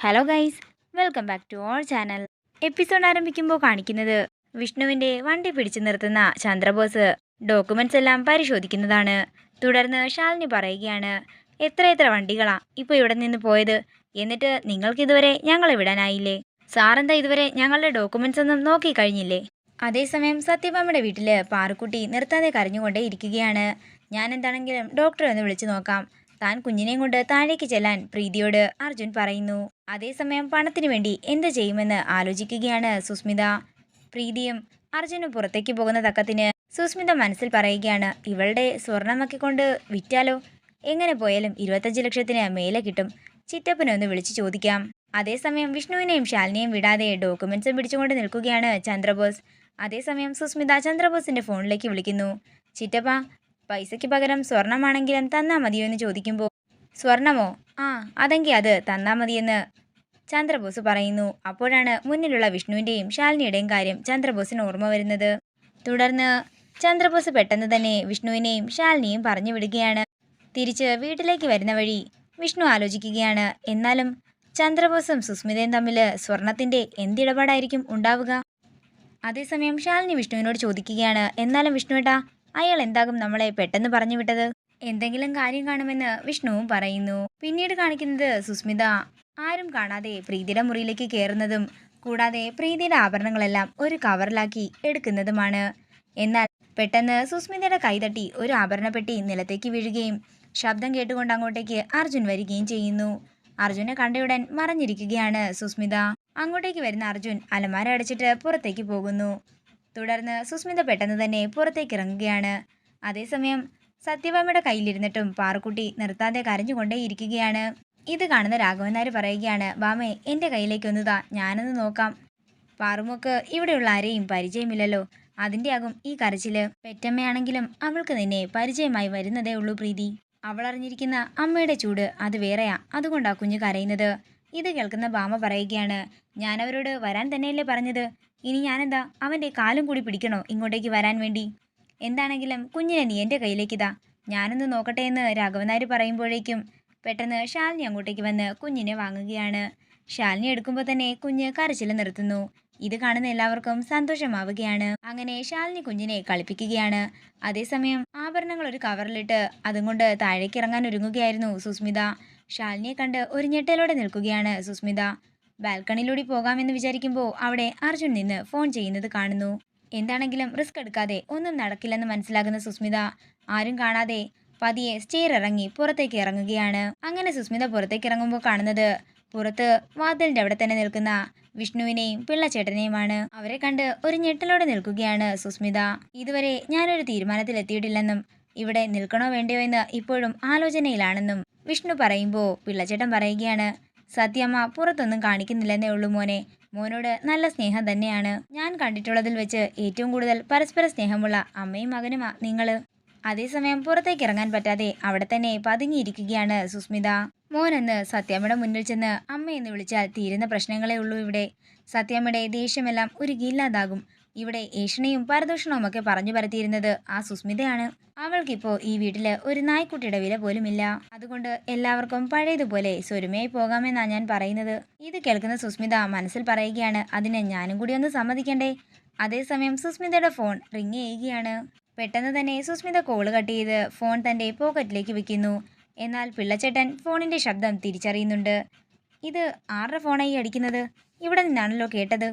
Hello guys, welcome back to our channel. Episode ആരംഭിക്കുമ്പോൾ കാണിക്കുന്നത് വിഷ്ണുവിൻ്റെ വണ്ടി പിടിച്ചു നിർത്തുന്ന ചന്ദ്രബോസ് ഡോക്യുമെന്റ്സ് എല്ലാം പരിശോധിക്കുന്നതാണ്. തുടർന്ന് ശാലിനി പറയുകയാണ്, എത്ര വണ്ടികളാ ഇപ്പോൾ ഇവിടെ നിന്ന് പോയത്, എന്നിട്ട് നിങ്ങൾക്കിതുവരെ ഞങ്ങളെ വിടാനായില്ലേ? സാറെന്താ ഇതുവരെ ഞങ്ങളുടെ ഡോക്യുമെന്റ്സ് ഒന്നും നോക്കി കഴിഞ്ഞില്ലേ? അതേസമയം സത്യഭാമയുടെ വീട്ടിൽ പാറുക്കുട്ടി നിർത്താതെ കരഞ്ഞുകൊണ്ടേ ഇരിക്കുകയാണ്. ഞാൻ എന്താണെങ്കിലും ഡോക്ടറെ ഒന്ന് വിളിച്ചു നോക്കാം. താൻ കുഞ്ഞിനെയും കൊണ്ട് താഴേക്ക് ചെല്ലാൻ പ്രീതിയോട് അർജുൻ പറയുന്നു. അതേസമയം പണത്തിനു വേണ്ടി എന്ത് ചെയ്യുമെന്ന് ആലോചിക്കുകയാണ് സുസ്മിത. പ്രീതിയും അർജുനും പുറത്തേക്ക് പോകുന്ന തക്കത്തിന് സുസ്മിത മനസ്സിൽ പറയുകയാണ്, ഇവളുടെ സ്വർണമൊക്കെ കൊണ്ട് വിറ്റാലോ? എങ്ങനെ പോയാലും 25 ലക്ഷത്തിന് മേലെ കിട്ടും. ചിറ്റപ്പനെ ഒന്ന് വിളിച്ചു ചോദിക്കാം. അതേസമയം വിഷ്ണുവിനെയും ശാലിനിയെയും വിടാതെ ഡോക്യുമെന്റ്സും പിടിച്ചുകൊണ്ട് നിൽക്കുകയാണ് ചന്ദ്രബോസ്. അതേസമയം സുസ്മിത ചന്ദ്രബോസിന്റെ ഫോണിലേക്ക് വിളിക്കുന്നു. ചിറ്റപ്പ, പൈസയ്ക്ക് പകരം സ്വർണമാണെങ്കിലും തന്നാ മതിയോ എന്ന് ചോദിക്കുമ്പോൾ, സ്വർണമോ? ആ, അതെങ്കിൽ അത് തന്നാ മതിയെന്ന് ചന്ദ്രബോസ് പറയുന്നു. അപ്പോഴാണ് മുന്നിലുള്ള വിഷ്ണുവിൻ്റെയും ശാലിനിയുടെയും കാര്യം ചന്ദ്രബോസിന് ഓർമ്മ വരുന്നത്. തുടർന്ന് ചന്ദ്രബോസ് പെട്ടെന്ന് തന്നെ വിഷ്ണുവിനെയും ശാലിനിയും പറഞ്ഞു വിടുകയാണ്. തിരിച്ച് വീട്ടിലേക്ക് വരുന്ന വഴി വിഷ്ണു ആലോചിക്കുകയാണ്, എന്നാലും ചന്ദ്രബോസും സുസ്മിതയും തമ്മിൽ സ്വർണത്തിൻ്റെ എന്തിടപാടായിരിക്കും ഉണ്ടാവുക? അതേസമയം ശാലിനി വിഷ്ണുവിനോട് ചോദിക്കുകയാണ്, എന്നാലും വിഷ്ണുവേട്ടാ, അയാൾ എന്താകും നമ്മളെ പെട്ടെന്ന് പറഞ്ഞു വിട്ടത്? എന്തെങ്കിലും കാര്യം കാണുമെന്ന് വിഷ്ണുവും പറയുന്നു. പിന്നീട് കാണിക്കുന്നത് സുസ്മിത ആരും കാണാതെ പ്രീതിയുടെ മുറിയിലേക്ക് കയറുന്നതും കൂടാതെ പ്രീതിയുടെ ആഭരണങ്ങളെല്ലാം ഒരു കവറിലാക്കി എടുക്കുന്നതുമാണ്. എന്നാൽ പെട്ടെന്ന് സുസ്മിതയുടെ കൈതട്ടി ഒരു ആഭരണപ്പെട്ടി നിലത്തേക്ക് വീഴുകയും ശബ്ദം കേട്ടുകൊണ്ട് അങ്ങോട്ടേക്ക് അർജുൻ വരികയും ചെയ്യുന്നു. അർജുനെ കണ്ടയുടൻ മറഞ്ഞിരിക്കുകയാണ് സുസ്മിത. അങ്ങോട്ടേക്ക് വരുന്ന അർജുൻ അലമാര അടച്ചിട്ട് പുറത്തേക്ക് പോകുന്നു. തുടർന്ന് സുസ്മിത പെട്ടെന്ന് തന്നെ പുറത്തേക്ക് ഇറങ്ങുകയാണ്. അതേസമയം സത്യഭാമയുടെ കയ്യിലിരുന്നിട്ടും പാറുക്കുട്ടി നിർത്താതെ കരഞ്ഞുകൊണ്ടേയിരിക്കുകയാണ്. ഇത് കാണുന്ന രാഘവൻ നായർ പറയുകയാണ്, ബാമേ, എൻ്റെ കയ്യിലേക്ക് താ, ഞാനൊന്ന് നോക്കാം. പാറുമോക്ക് ഇവിടെയുള്ള ആരെയും പരിചയമില്ലല്ലോ, അതിൻ്റെ ആകും ഈ കരച്ചില്. പെറ്റമ്മയാണെങ്കിലും അവൾക്ക് നിന്നെ പരിചയമായി വരുന്നതേ ഉള്ളൂ പ്രീതി. അവൾ അറിഞ്ഞിരിക്കുന്ന അമ്മയുടെ ചൂട് അത് വേറെയാ, അതുകൊണ്ടാ കുഞ്ഞു കരയുന്നത്. ഇത് കേൾക്കുന്ന ബാമ പറയുകയാണ്, ഞാനവരോട് വരാൻ തന്നെയല്ലേ പറഞ്ഞത്, ഇനി ഞാനെന്താ അവൻ്റെ കാലും കൂടി പിടിക്കണോ ഇങ്ങോട്ടേക്ക് വരാൻ വേണ്ടി? എന്താണെങ്കിലും കുഞ്ഞിനെ നീ എൻ്റെ കയ്യിലേക്കിതാ, ഞാനൊന്ന് നോക്കട്ടെ എന്ന് രാഘവൻ നായർ പറയുമ്പോഴേക്കും പെട്ടെന്ന് ശാലിനി അങ്ങോട്ടേക്ക് വന്ന് കുഞ്ഞിനെ വാങ്ങുകയാണ്. ശാലിനി എടുക്കുമ്പോൾ തന്നെ കുഞ്ഞ് കരച്ചിൽ നിർത്തുന്നു. ഇത് കാണുന്ന എല്ലാവർക്കും സന്തോഷമാവുകയാണ്. അങ്ങനെ ശാലിനി കുഞ്ഞിനെ കളിപ്പിക്കുകയാണ്. അതേസമയം ആഭരണങ്ങൾ ഒരു കവറിലിട്ട് അതും കൊണ്ട് താഴേക്ക് ഇറങ്ങാൻ ഒരുങ്ങുകയായിരുന്നു സുസ്മിത. ശാലിനിയെ കണ്ട് ഒരു ഞെട്ടലോടെ നിൽക്കുകയാണ് സുസ്മിത. ബാൽക്കണിയിലൂടെ പോകാമെന്ന് വിചാരിക്കുമ്പോൾ അവിടെ അർജുൻ നിന്ന് ഫോൺ ചെയ്യുന്നത് കാണുന്നു. എന്താണെങ്കിലും റിസ്ക് എടുക്കാതെ ഒന്നും നടക്കില്ലെന്ന് മനസ്സിലാകുന്ന സുസ്മിത ആരും കാണാതെ പതിയെ സ്റ്റെയർ ഇറങ്ങി പുറത്തേക്ക് ഇറങ്ങുകയാണ്. അങ്ങനെ സുസ്മിത പുറത്തേക്ക് ഇറങ്ങുമ്പോൾ കാണുന്നത് പുറത്ത് വാതിലിൻ്റെ അവിടെ തന്നെ നിൽക്കുന്ന വിഷ്ണുവിനെയും പിള്ളച്ചേട്ടനെയുമാണ്. അവരെ കണ്ട് ഒരു ഞെട്ടലോടെ നിൽക്കുകയാണ് സുസ്മിത. ഇതുവരെ ഞാനൊരു തീരുമാനത്തിലെത്തിയിട്ടില്ലെന്നും ഇവിടെ നിൽക്കണോ വേണ്ടയോ എന്ന് ഇപ്പോഴും ആലോചനയിലാണെന്നും വിഷ്ണു പറയുമ്പോൾ പിള്ളച്ചേട്ടൻ പറയുകയാണ്, സത്യമ്മ പുറത്തൊന്നും കാണിക്കുന്നില്ലെന്നേ ഉള്ളൂ മോനെ, മോനോട് നല്ല സ്നേഹം തന്നെയാണ്. ഞാൻ കണ്ടിട്ടുള്ളതിൽ വെച്ച് ഏറ്റവും കൂടുതൽ പരസ്പര സ്നേഹമുള്ള അമ്മയും മകനുമാ നിങ്ങള്. അതേസമയം പുറത്തേക്ക് ഇറങ്ങാൻ പറ്റാതെ അവിടെ തന്നെ പതുങ്ങിയിരിക്കുകയാണ് സുസ്മിത. മോനെന്ന് സത്യമ്മയുടെ മുന്നിൽ ചെന്ന് അമ്മയെന്ന് വിളിച്ചാൽ തീരുന്ന പ്രശ്നങ്ങളേ ഉള്ളൂ ഇവിടെ. സത്യമ്മയുടെ ദേഷ്യമെല്ലാം ഉരുകിയില്ലാതാകും. ഇവിടെ ഏഷണിയും പരദൂഷണവും ഒക്കെ പറഞ്ഞു പരത്തിയിരുന്നത് ആ സുസ്മിതയാണ്. അവൾക്കിപ്പോൾ ഈ വീട്ടില് ഒരു നായ്ക്കുട്ടിയുടെ വില പോലുമില്ല. അതുകൊണ്ട് എല്ലാവർക്കും പഴയതുപോലെ സ്വരുമയായി പോകാമെന്നാ ഞാൻ പറയുന്നത്. ഇത് കേൾക്കുന്ന സുസ്മിത മനസ്സിൽ പറയുകയാണ്, അതിന് ഞാനും കൂടി ഒന്ന് സമ്മതിക്കണ്ടേ? അതേസമയം സുസ്മിതയുടെ ഫോൺ റിങ് ചെയ്യുകയാണ്. പെട്ടെന്ന് തന്നെ സുസ്മിത കോള് കട്ട് ചെയ്ത് ഫോൺ തൻ്റെ പോക്കറ്റിലേക്ക് വെക്കുന്നു. എന്നാൽ പിള്ളച്ചേട്ടൻ ഫോണിൻ്റെ ശബ്ദം തിരിച്ചറിയുന്നുണ്ട്. ഇത് ആരുടെ ഫോണായി അടിക്കുന്നത്? ഇവിടെ നിന്നാണല്ലോ കേട്ടത്.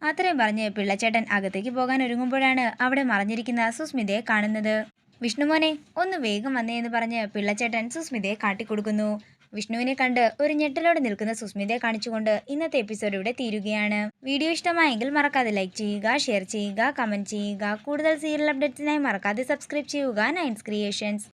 അത്രയും പറഞ്ഞ് പിള്ളച്ചേട്ടൻ അകത്തേക്ക് പോകാൻ ഒരുങ്ങുമ്പോഴാണ് അവിടെ മറഞ്ഞിരിക്കുന്ന സുസ്മിതയെ കാണുന്നത്. വിഷ്ണുമോനെ, ഒന്ന് വേഗം വന്നേ എന്ന് പറഞ്ഞ് പിള്ളച്ചേട്ടൻ സുസ്മിതയെ കാട്ടിക്കൊടുക്കുന്നു. വിഷ്ണുവിനെ കണ്ട് ഒരു ഞെട്ടലോടെ നിൽക്കുന്ന സുസ്മിതയെ കാണിച്ചുകൊണ്ട് ഇന്നത്തെ എപ്പിസോഡ് ഇവിടെ തീരുകയാണ്. വീഡിയോ ഇഷ്ടമായെങ്കിൽ മറക്കാതെ ലൈക്ക് ചെയ്യുക, ഷെയർ ചെയ്യുക, കമൻറ്റ് ചെയ്യുക. കൂടുതൽ സീരിയൽ അപ്ഡേറ്റ്സിനായി മറക്കാതെ സബ്സ്ക്രൈബ് ചെയ്യുക നയൻസ് ക്രിയേഷൻസ്.